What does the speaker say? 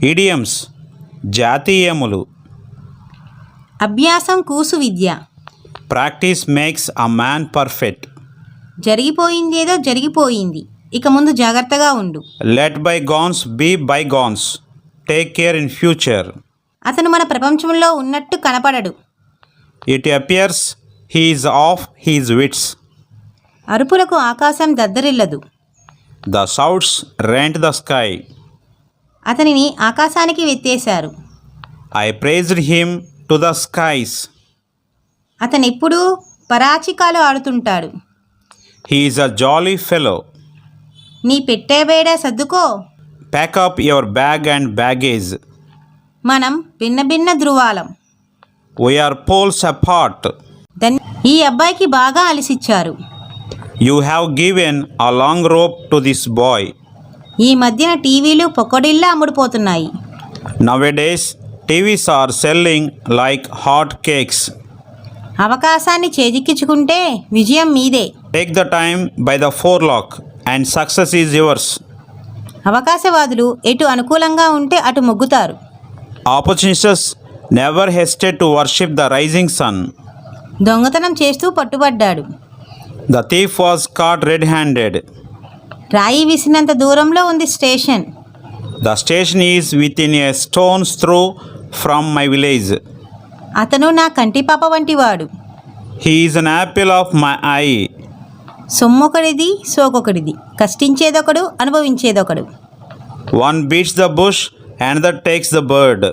Idioms జాతీయములు. అభ్యాసం కూసు విద్య. Practice makes a man perfect. జరిగిపోయిందేదో జరిగిపోయింది, ఇక ముందు జాగ్రత్తగా ఉండు. Let bygones be bygones, take care in future. అతను మన ప్రపంచంలో ఉన్నట్టు కనపడడు. It appears he is off his wits. అరుపులకు ఆకాశం దద్దరిల్లదు. The sounds rent the sky. అతనిని ఆకాశానికి వెత్తేశారు. I praised him to the skies. అతనెప్పుడూ పరాచికాలు ఆడుతుంటాడు. He is a jolly fellow. నీ పెట్టేబేడ సర్దుకో. Pack up your bag and baggage. మనం భిన్న భిన్న ధృవాలం. We are poles apart. ఈ అబ్బాయికి బాగా అలసిచ్చారు. You have given a long rope to this boy. ఈ మధ్యన టీవీలు పొక్కడిల్లా అమ్ముడుపోతున్నాయి. Nowadays TVs are selling like hot cakes. అవకాశాన్ని చేజిక్కించుకుంటే విజయం మీదే. Take the time by the forelock and success is yours. అవకాశవాదులు ఎటు అనుకూలంగా ఉంటే అటు మొగ్గుతారు. Opportunists never hesitate to worship the rising sun. దొంగతనం చేస్తూ పట్టుబడ్డాడు. The thief was caught red handed. రాయి విసినంత దూరంలో ఉంది station. The station is within a stone's throw from my village. అతను నా కంటిపాప వంటివాడు. He is an apple of my eye. సొమ్మొకడిది సోకొకడిది, కష్టించేదొకడు అనుభవించేదొకడు. One beats the bush and that takes the bird.